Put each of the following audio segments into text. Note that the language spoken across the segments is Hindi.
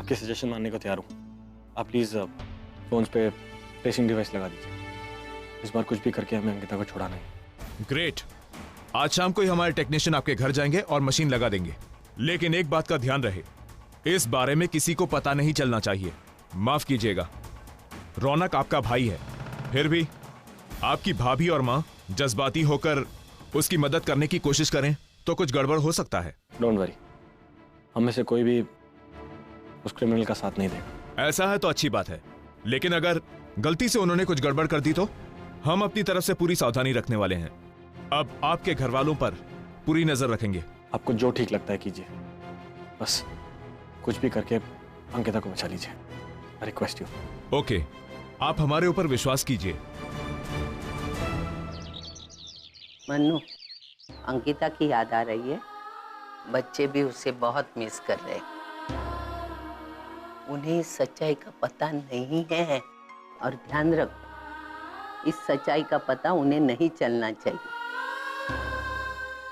आपके सजेशन मानने को तैयार हूँ। आप प्लीज फोन पे ट्रेसिंग डिवाइस लगा दीजिए। इस बार कुछ भी करके हमें अंकिता को छुड़ाना है। ग्रेट। आज शाम को ही हमारे टेक्नीशियन आपके घर जाएंगे और मशीन लगा देंगे। लेकिन एक बात का ध्यान रहे, इस बारे में किसी को पता नहीं चलना चाहिए। माफ कीजिएगा, रौनक आपका भाई है, फिर भी आपकी भाभी और माँ जज्बाती होकर उसकी मदद करने की कोशिश करें तो कुछ गड़बड़ हो सकता है। डोंट वरी, हम में से कोई भी उस क्रिमिनल का साथ नहीं देगा। ऐसा है तो अच्छी बात है, लेकिन अगर गलती से उन्होंने कुछ गड़बड़ कर दी तो हम अपनी तरफ से पूरी सावधानी रखने वाले हैं। अब आपके घर वालों पर पूरी नजर रखेंगे। आपको जो ठीक लगता है कीजिए, बस कुछ भी करके अंकिता को बचा लीजिए। I request you. ओके, आप हमारे ऊपर विश्वास कीजिए। मन्नू, अंकिता की याद आ रही है? बच्चे भी उसे बहुत मिस कर रहे हैं। उन्हें इस सच्चाई का पता नहीं है, और ध्यान रखो, इस सच्चाई का पता उन्हें नहीं चलना चाहिए।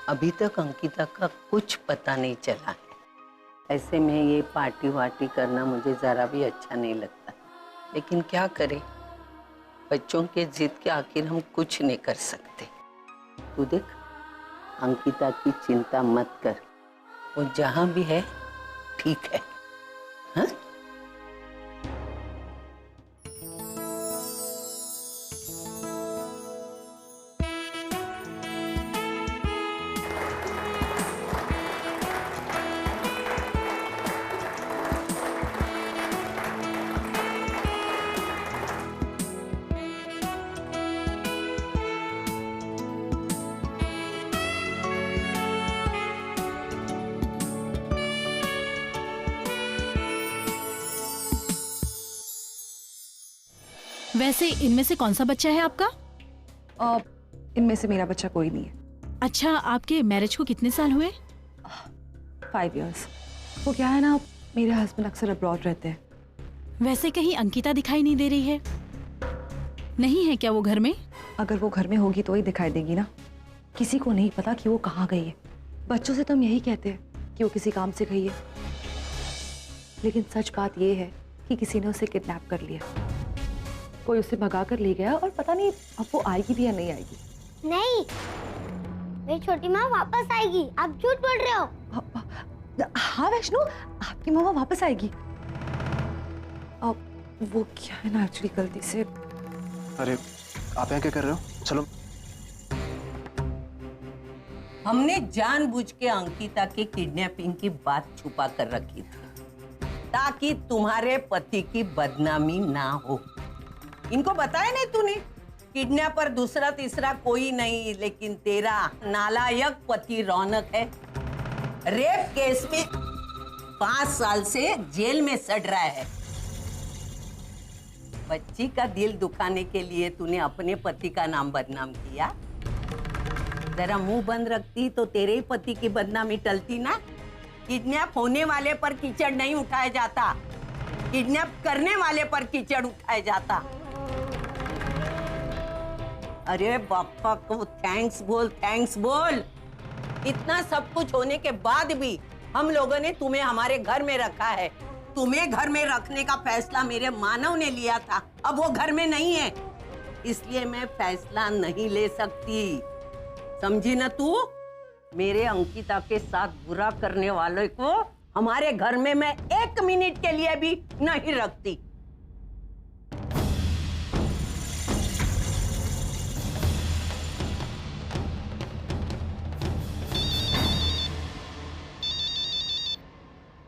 अभी तक अंकिता का कुछ पता नहीं चला है। ऐसे में ये पार्टी वार्टी करना मुझे जरा भी अच्छा नहीं लगता, लेकिन क्या करें, बच्चों के जिद के आखिर हम कुछ नहीं कर सकते। तू देख, अंकिता की चिंता मत कर, वो जहां भी है ठीक है। हाँ? वैसे इनमें से कौन सा बच्चा है आपका? इनमें से मेरा बच्चा कोई नहीं है। अच्छा, आपके मैरिज को कितने साल हुए? 5 years। वो क्या है ना, मेरे हस्बैंड अक्सर अब्रॉड रहते हैं। वैसे कहीं अंकिता दिखाई नहीं दे रही है? नहीं है क्या वो घर में? अगर वो घर में होगी तो ही दिखाई देगी ना। किसी को नहीं पता कि वो कहाँ गई है। बच्चों से तो हम यही कहते हैं कि वो किसी काम से गई है, लेकिन सच बात ये है कि किसी ने उसे किडनैप कर लिया। कोई उसे भगा कर ले गया और पता नहीं अब वो आएगी भी या नहीं आएगी। नहीं, मेरी छोटी माँ वापस आएगी। आप झूठ बोल रहे हो। हाँ वैष्णु, आपकी मम्मा वापस आएगी। अब वो क्या है ना, एक्चुअली गलती से। अरे आप यहाँ क्या कर रहे हो? चलो। हमने जानबूझ के अंकिता की किडनैपिंग की बात छुपा कर रखी थी, ताकि तुम्हारे पति की बदनामी ना हो। इनको बताया नहीं तूने? किडनैपर दूसरा तीसरा कोई नहीं, लेकिन तेरा नालायक पति रौनक है। रेप केस में 5 साल से जेल में सड़ रहा है। बच्ची का दिल दुखाने के लिए तूने अपने पति का नाम बदनाम किया। जरा मुंह बंद रखती तो तेरे ही पति की बदनामी टलती ना। किडनैप होने वाले पर कीचड़ नहीं उठाया जाता, किडनैप करने वाले पर कीचड़ उठाया जाता। अरे बापा को थैंक्स बोल, थैंक्स बोल। इतना सब कुछ होने के बाद भी हम लोगों ने तुम्हें हमारे घर में रखा है। तुम्हें घर में रखने का फैसला मेरे मानव ने लिया था। अब वो घर में नहीं है, इसलिए मैं फैसला नहीं ले सकती। समझी ना तू? मेरे अंकिता के साथ बुरा करने वालों को हमारे घर में मैं 1 मिनट के लिए भी नहीं रखती।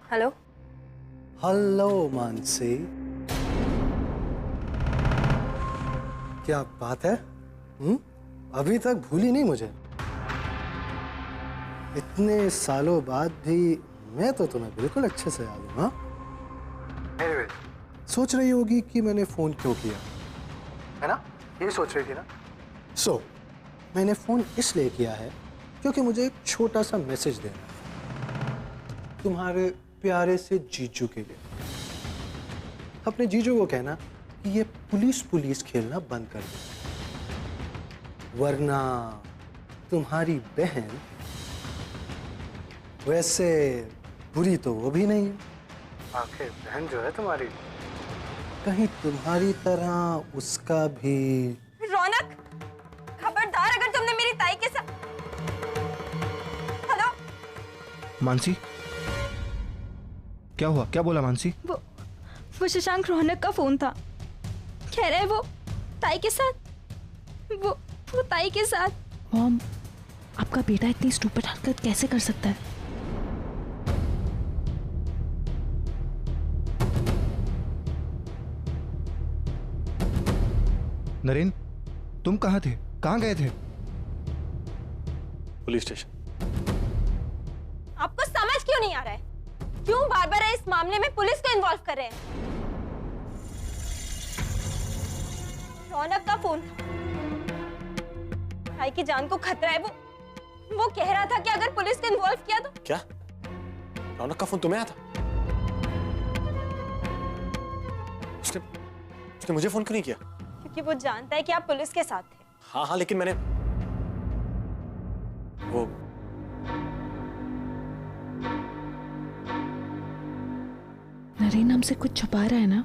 हेलो। हेलो मानसी, क्या बात है? अभी तक भूली नहीं मुझे? इतने सालों बाद भी मैं तो तुम्हें बिल्कुल अच्छे से याद हूँ। हाँ, सोच रही होगी कि मैंने फोन क्यों किया, है ना? ये सोच रही थी ना? मैंने फोन इसलिए किया है क्योंकि मुझे एक छोटा सा मैसेज देना है तुम्हारे प्यारे से जीजू के लिए। अपने जीजू को कहना कि ये पुलिस खेलना बंद कर दे, वरना तुम्हारी बहन, वैसे बुरी तो वो भी नहीं है, आखिर बहन जो है तुम्हारी, कहीं तुम्हारी तरह उसका भी। रौनक, खबरदार अगर तुमने मेरी ताई के साथ। हेलो मानसी, क्या हुआ? क्या बोला मानसी? वो शशांक रौनक का फोन था। कह रहे वो ताई के साथ, वो ताई के साथ। मॉम, आपका बेटा इतनी स्टूपिड हरकत कैसे कर सकता है? नरेन, तुम कहाँ थे? कहाँ गए थे? Police station. आपको समझ क्यों नहीं आ रहा है? क्यों बार बार इस मामले में पुलिस को इन्वॉल्व कर रहे हैं? रौनक का फोन था। भाई की जान को खतरा है। वो कह रहा था कि अगर पुलिस को इन्वॉल्व किया तो। क्या? रौनक का फोन तुम्हें आया था? उसने मुझे फोन क्यों नहीं किया? क्योंकि वो जानता है कि आप पुलिस के साथ थे। हाँ हाँ, लेकिन मैंने वो नरेन हमसे कुछ छुपा रहा है ना?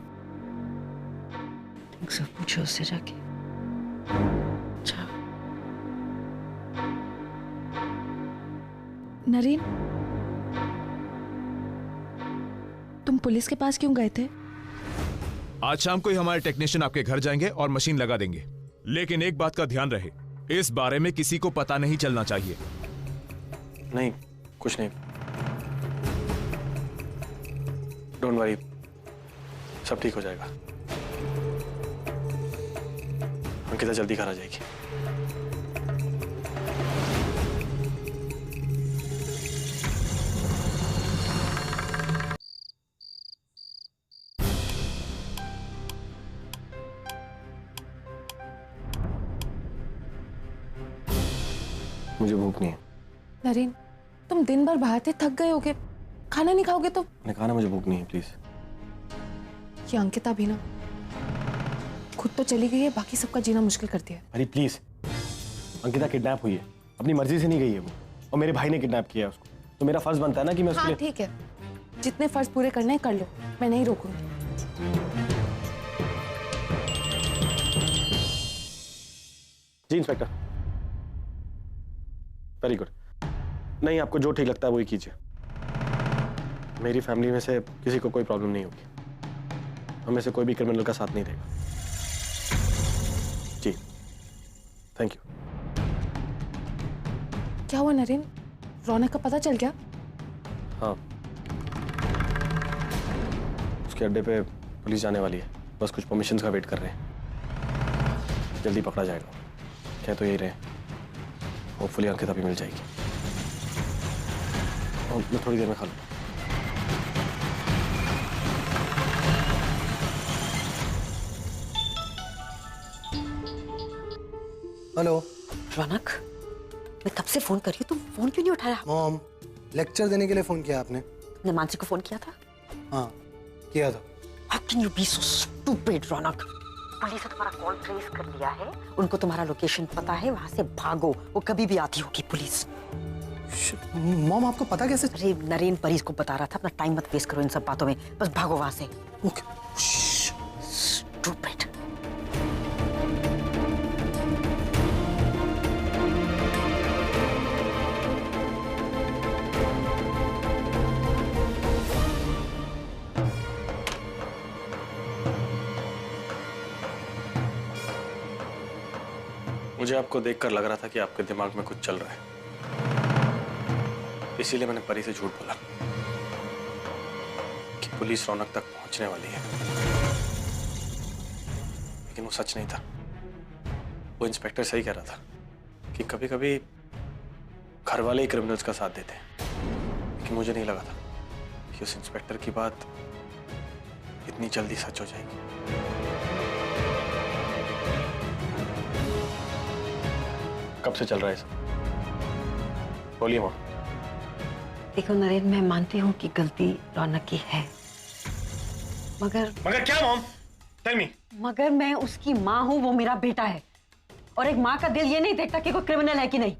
ठीक से पूछो उससे जाके। अच्छा नरेन, तुम पुलिस के पास क्यों गए थे? आज शाम को ही हमारे टेक्नीशियन आपके घर जाएंगे और मशीन लगा देंगे। लेकिन एक बात का ध्यान रहे, इस बारे में किसी को पता नहीं चलना चाहिए। नहीं, कुछ नहीं। डोंट वरी, सब ठीक हो जाएगा। अंकिता जल्दी घर आ जाएगी। मुझे भूख नहीं है। नरेन, तुम दिन भर बाहर थे, थक गए होगे, खाना नहीं खाओगे तो? मैंने कहा ना मुझे भूख नहीं है, प्लीज। ये अंकिता भी ना, खुद तो चली गई है, बाकी सबका जीना मुश्किल कर दिया है। अरे प्लीज, अंकिता किडनैप हुई है, अपनी मर्जी से नहीं गई है वो, और मेरे भाई ने किडनैप किया है उसको, तो मेरा फर्ज बनता है ना कि मैं उसके हाँ लिए। ठीक है, जितने फर्ज पूरे करने हैं कर लो, मैं नहीं रोकूंगी। जी इंस्पेक्टर। Very good. नहीं, आपको जो ठीक लगता है वही कीजिए। मेरी फैमिली में से किसी को कोई प्रॉब्लम नहीं होगी। हमें से कोई भी क्रिमिनल का साथ नहीं देगा। जी, थैंक यू। क्या हुआ नरेन, रौनक का पता चल गया? हाँ, उसके अड्डे पे पुलिस जाने वाली है, बस कुछ परमिशंस का वेट कर रहे हैं। जल्दी पकड़ा जाएगा, कह तो यही रहे। होपफुली अंकिता भी मिल जाएगी। और मैं थोड़ी देर में खा लूँ। हेलो रौनक, मैं कब से फोन कर रही हूँ, तुम फोन क्यों नहीं उठाया? मॉम, लेक्चर देने के लिए फोन किया आपने? तुमने मानसी को फोन किया था? हाँ, किया था। How can you be so stupid, Raunak? Police ने तुम्हारा कॉल ट्रेस कर लिया है, उनको तुम्हारा लोकेशन पता है, वहां से भागो, वो कभी भी आती होगी पुलिस। मॉम, आपको पता कैसे? अरे नरेन परीज को बता रहा था, अपना टाइम मत वेस्ट करो इन सब बातों में, बस भागो वहां से। ओके। Stupid. मुझे आपको देखकर लग रहा था कि आपके दिमाग में कुछ चल रहा है, इसीलिए मैंने परी से झूठ बोला कि पुलिस रौनक तक पहुंचने वाली है। लेकिन वो सच नहीं था। वो इंस्पेक्टर सही कह रहा था कि कभी कभी घर वाले ही क्रिमिनल्स का साथ देते हैं। लेकिन मुझे नहीं लगा था कि उस इंस्पेक्टर की बात इतनी जल्दी सच हो जाएगी। कब से चल रहा है सब? बोलिए माँ। देखो नरेन, मैं मानती हूँ कि गलती रौनक की है, मगर क्या मॉम? Tell me. मगर मैं उसकी माँ हूँ, वो मेरा बेटा है, और एक माँ का दिल ये नहीं देखता कि कोई क्रिमिनल है कि नहीं।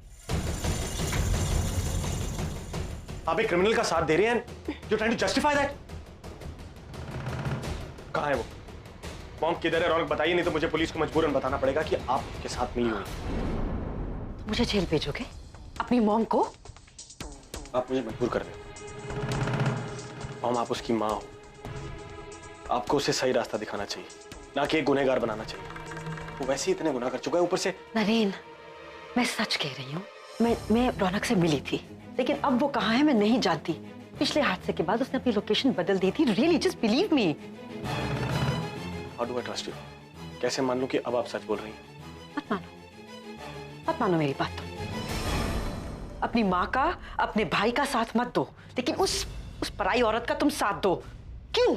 आप एक क्रिमिनल का साथ दे रहे हैं, you trying to justify that? कहाँ है वो? मॉम किधर है? रौनक बताइए, नहीं तो मुझे पुलिस को मजबूरन बताना पड़ेगा कि आप उसके साथ मिली हुई। मुझे जेल भेजोगे अपनी मॉम को? आप मुझे मजबूर कर रहे हो। मॉम, आप उसकी माँ हो, आपको उसे सही रास्ता दिखाना चाहिए, ना कि एक गुनहगार बनाना चाहिए। वो वैसे ही इतने गुनाह कर चुका है, ऊपर से। नरेन, मैं सच कह रही हूँ। मैं रौनक से मिली थी, लेकिन अब वो कहाँ है मैं नहीं जानती। पिछले हादसे के बाद उसने अपनी लोकेशन बदल दी थी। Really, just believe me. How do I trust you? कैसे मान लूं कि अब आप सच बोल रही हैं? मत मानो मेरी बात। अपनी माँ का, अपने भाई का साथ मत दो, लेकिन उस पराई औरत का तुम साथ दो। क्यों?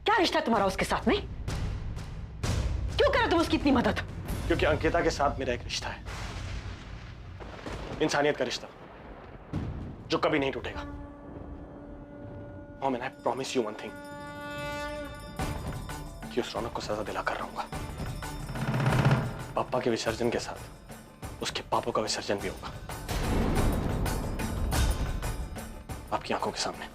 क्या रिश्ता है तुम्हारा उसके साथ में? क्यों करा तुम उसकी इतनी मदद? क्योंकि अंकिता के साथ मेरा एक रिश्ता है, इंसानियत का रिश्ता, जो कभी नहीं टूटेगा। Mom, and I promise you one thing, कि उस रौनक को सजा दिलाकर रहूंगा। पापा के विसर्जन के साथ उसके पापों का विसर्जन भी होगा, आपकी आंखों के सामने।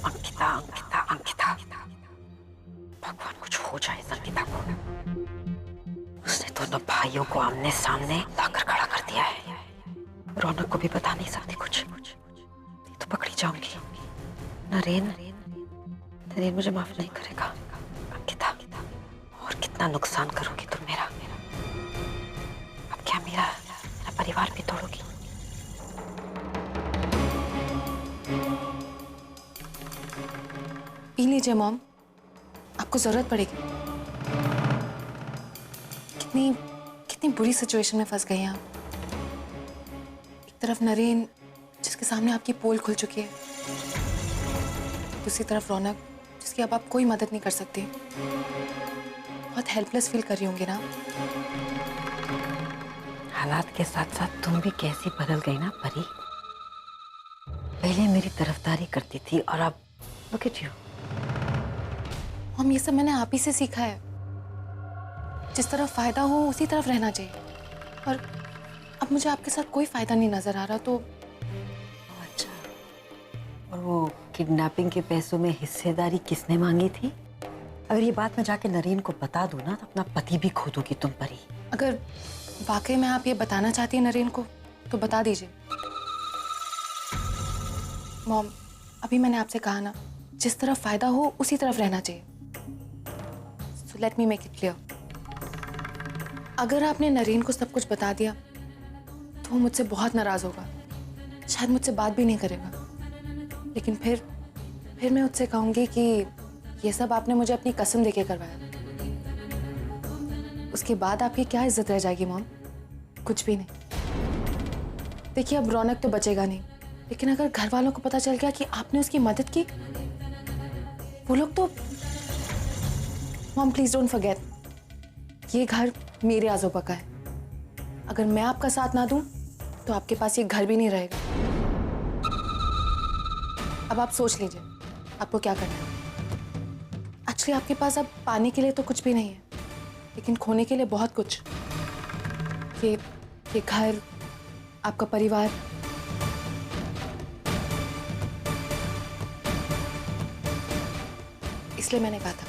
अंकिता, भगवान कुछ हो जाए अंकिता को। उसने दोनों भाइयों को आमने सामने लाकर खड़ा कर दिया है। रौनक को भी बता नहीं सकती कुछ, नहीं तो पकड़ी जाऊंगी। नरेन मुझे माफ नहीं करेगा। अंकिता, और कितना नुकसान करोगी तुम मेरा। अब क्या मेरा परिवार भी तोड़ोगी? पी लीजिए मॉम, आपको जरूरत पड़ेगी। कितनी बुरी सिचुएशन में फंस गई हैं आप। एक तरफ नरेन, जिसके सामने आपकी पोल खुल चुकी है, दूसरी तरफ रौनक, जिसकी अब आप कोई मदद नहीं कर सकते। बहुत हेल्पलेस फील कर रही होंगी ना। हालात के साथ साथ तुम भी कैसी बदल गई ना परी। पहले मेरी तरफदारी करती थी और अब लुक एट यू। हम ये सब मैंने आप ही से सीखा है। जिस तरफ फायदा हो उसी तरफ रहना चाहिए, और अब मुझे आपके साथ कोई फायदा नहीं नजर आ रहा। तो अच्छा, और वो किडनैपिंग के पैसों में हिस्सेदारी किसने मांगी थी? अगर ये बात मैं जाके नरेन को बता दूं ना, तो अपना पति भी खो दोगी तुम परी। अगर वाकई में आप ये बताना चाहती हैं नरेन को, तो बता दीजिए। मॉम, अभी मैंने आपसे कहा ना, जिस तरफ फायदा हो उसी तरफ रहना चाहिए। So let me make it clear. अगर आपने नरेन को सब कुछ बता दिया तो वो मुझसे बहुत नाराज होगा, शायद मुझसे बात भी नहीं करेगा। लेकिन फिर मैं उससे कहूंगी कि ये सब आपने मुझे अपनी कसम देके करवाया। उसके बाद आपकी क्या इज्जत रह जाएगी मॉम? कुछ भी नहीं। देखिए, अब रौनक तो बचेगा नहीं, लेकिन अगर घर वालों को पता चल गया कि आपने उसकी मदद की, वो लोग तो। मॉम, प्लीज डोंट फॉरगेट, ये घर मेरे आजोबा का है। अगर मैं आपका साथ ना दूं तो आपके पास ये घर भी नहीं रहेगा। अब आप सोच लीजिए आपको क्या करना है। एक्चुअली आपके पास अब पाने के लिए तो कुछ भी नहीं है, लेकिन खोने के लिए बहुत कुछ। ये घर, आपका परिवार। इसलिए मैंने कहा था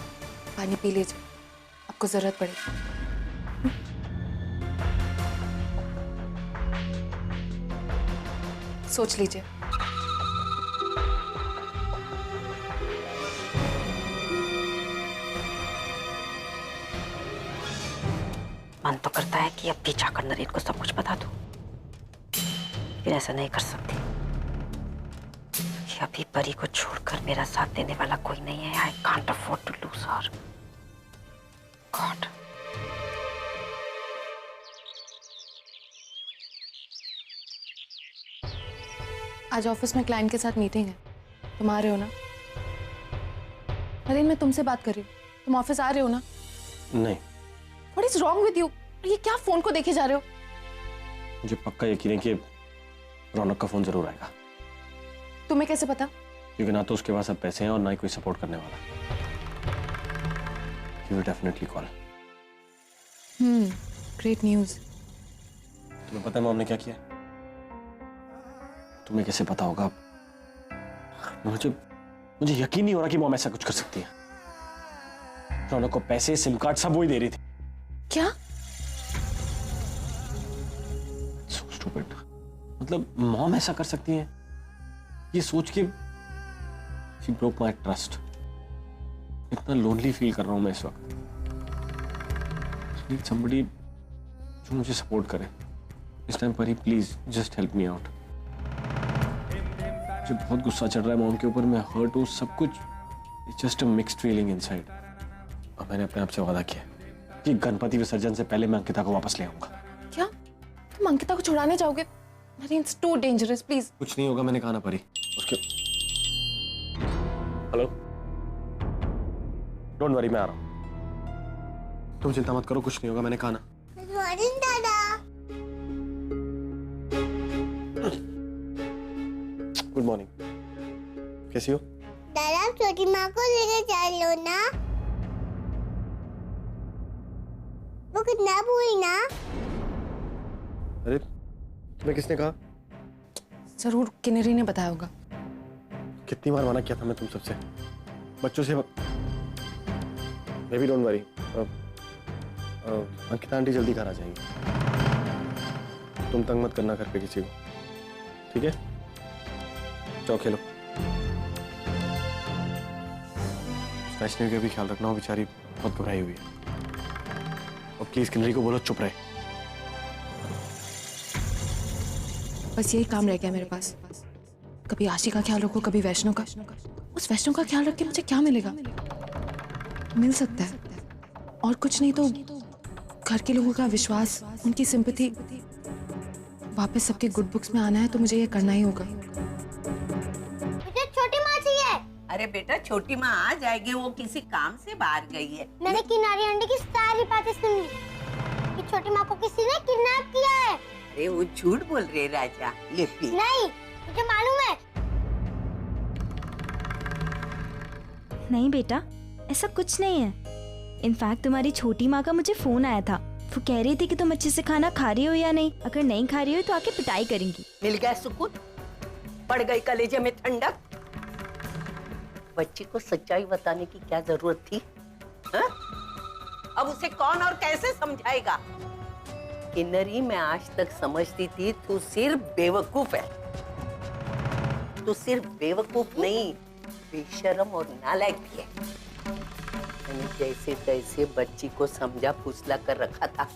पानी पी लीजिए, आपको जरूरत पड़ेगी। सोच लीजिए। मन तो करता है कि अब भी जाकर नरेन को सब कुछ बता दूं, लेकिन ऐसा नहीं कर सकती। कि अभी परी को छोड़कर मेरा साथ देने वाला कोई नहीं है। I can't afford to lose her. God. आज ऑफिस में क्लाइंट के साथ मीटिंग है, तुम आ रहे हो ना? नरेन, मैं तुमसे बात कर रही हूँ, तुम ऑफिस आ रहे हो ना? नहीं। What is wrong with you? ये क्या फोन को देखे जा रहे हो? मुझे पक्का यकीन है कि रौनक का फोन जरूर आएगा। तुम्हें कैसे पता? क्योंकि ना तो उसके पास अब पैसे हैं और ना ही कोई सपोर्ट करने वाला। He will definitely call. Great news. तुम्हें पता है मॉम ने क्या किया? तुम्हें कैसे पता होगा? मुझे यकीन नहीं हो रहा कि मॉम ऐसा कुछ कर सकती है। रौनक को पैसे, सिम कार्ड सब वही दे रही थी। क्या? So stupid। मतलब मॉम ऐसा कर सकती है ये सोच के she broke my trust। इतना लोनली फील कर रहा हूं मैं इस वक्त। Need somebody जो मुझे सपोर्ट करे। इस टाइम पर ही please just help me out. मुझे बहुत गुस्सा चढ़ रहा है मॉम के ऊपर, मैं हर्ट हूँ, सब कुछ just a mixed feeling inside. और मैंने अपने आप से वादा किया कि गणपति विसर्जन से पहले मैं अंकिता को वापस ले आऊंगा। क्या तुम अंकिता को छुड़ाने जाओगे? Naren, it's too dangerous, please. कुछ नहीं होगा, मैंने कहा ना परी। उसके हेलो, डोंट वरी, मैं आ रहा हूँ। तुम चिंता मत करो, कुछ नहीं होगा, मैंने कहा ना। गुड मॉर्निंग, कैसी हो? दादा छोटी माँ को लेके चलो ना, वो किडनैप हुई ना। अरे तुम्हें किसने कहा? जरूर किन्नरी ने बताया होगा। कितनी बार मना किया था मैं तुम सबसे, बच्चों से। Baby don't worry, Ankita aunty जल्दी घर आ जाएंगी। तुम तंग मत करना घर पे किसी को, ठीक है? जाओ खेलो। वैष्णवी का भी ख्याल रखना, हो बेचारी बहुत घबराई हुई है। और प्लीज किन्नरी को बोलो चुप रहे। बस यही काम रह गया मेरे पास। कभी आशी का ख्याल रखो, कभी वैष्णव का। उस वैष्णव का ख्याल रख के मुझे क्या मिलेगा? मिल सकता है और कुछ नहीं तो घर के लोगों का विश्वास, उनकी सिंपैथी। वापस सबके गुड बुक्स में आना है तो मुझे ये करना ही होगा। मुझे छोटी माँ चाहिए। अरे बेटा, छोटी माँ आ जाएगी, वो किसी काम से बाहर गई है। मैंने किनारी आंटी की सारी बातें सुन ली कि छोटी माँ को किसी ने किडनैप किया है। अरे वो झूठ बोल रहे राजा, ले पी। नहीं, मुझे मालूम है। नहीं बेटा, ऐसा कुछ नहीं है। इनफैक्ट तुम्हारी छोटी माँ का मुझे फोन आया था। वो कह रही थी कि तुम अच्छे से खाना खा रही हो या नहीं। अगर नहीं खा रही हो तो आके पिटाई करेंगी। मिल गया सुकून, पड़ गई कलेजे में ठंडक। बच्ची को सच्चाई बताने की क्या जरूरत थी? हा? अब उसे कौन और कैसे समझाएगा? किन्नरी, मैं आज तक समझती थी तू सिर्फ बेवकूफ है। तू सिर्फ बेवकूफ नहीं, बेशर्म और नालायक भी है। मैंने जैसे तैसे बच्ची को समझा फुसला कर रखा था।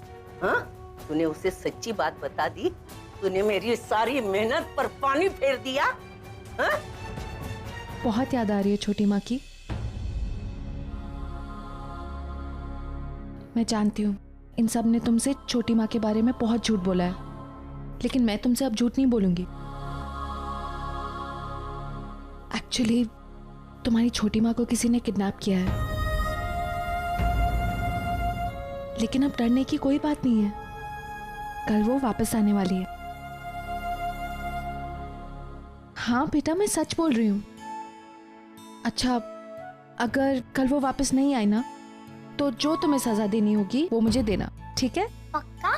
हाँ? तूने उसे सच्ची बात बता दी। तूने मेरी सारी मेहनत पर पानी फेर दिया। हाँ? बहुत याद आ रही है छोटी माँ की। मैं जानती हूँ इन सब ने तुमसे छोटी माँ के बारे में बहुत झूठ बोला है, लेकिन मैं तुमसे अब झूठ नहीं बोलूंगी। एक्चुअली तुम्हारी छोटी माँ को किसी ने किडनैप किया है, लेकिन अब डरने की कोई बात नहीं है। कल वो वापस आने वाली है। हाँ बेटा, मैं सच बोल रही हूँ। अच्छा, अगर कल वो वापस नहीं आई ना, तो जो तुम्हें सजा देनी होगी वो मुझे देना, ठीक है? पक्का?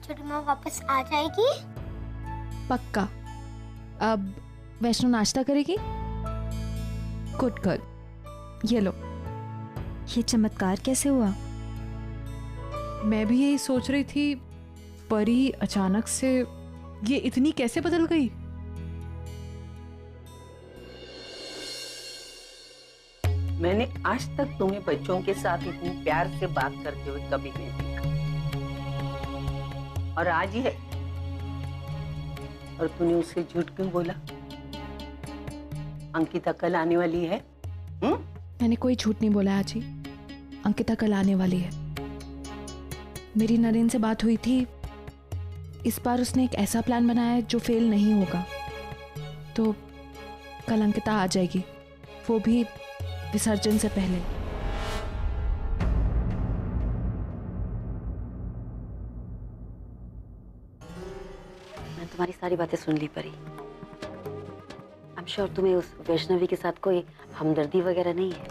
छोटी माँ वापस आ जाएगी? पक्का। अब वैष्णो नाश्ता करेगी? गुड गर्ल, ये लो। ये चमत्कार कैसे हुआ? मैं भी यही सोच रही थी, परी अचानक से ये इतनी कैसे बदल गई? मैंने आज तक तुम्हें बच्चों के साथ इतनी प्यार से बात करते हुए कभी नहीं देखा, और आज ही है। और तूने उसे झूठ क्यों बोला? अंकिता कल आने वाली है। मैंने कोई झूठ नहीं बोला आजी। अंकिता कल आने वाली है। मेरी नरेन से बात हुई थी। इस बार उसने एक ऐसा प्लान बनाया है जो फेल नहीं होगा। तो कल अंकिता आ जाएगी, वो भी विसर्जन से पहले। मैंने तुम्हारी सारी बातें सुन ली परी। आई एम श्योर तुम्हें उस वैष्णवी के साथ कोई हमदर्दी वगैरह नहीं है।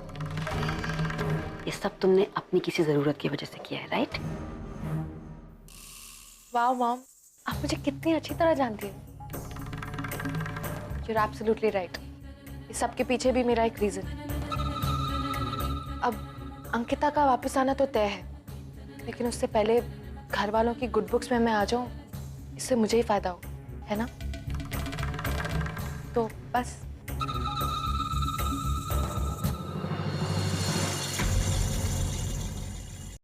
ये सब तुमने अपनी किसी जरूरत की वजह से किया है, राइट? वाह मॉम, आप मुझे कितनी अच्छी तरह जानती हैं। You're absolutely right. इस सब के पीछे भी मेरा एक रीजन है। अब अंकिता का वापस आना तो तय है, लेकिन उससे पहले घर वालों की गुड बुक्स में मैं आ जाऊं, इससे मुझे ही फायदा हो, है ना? तो बस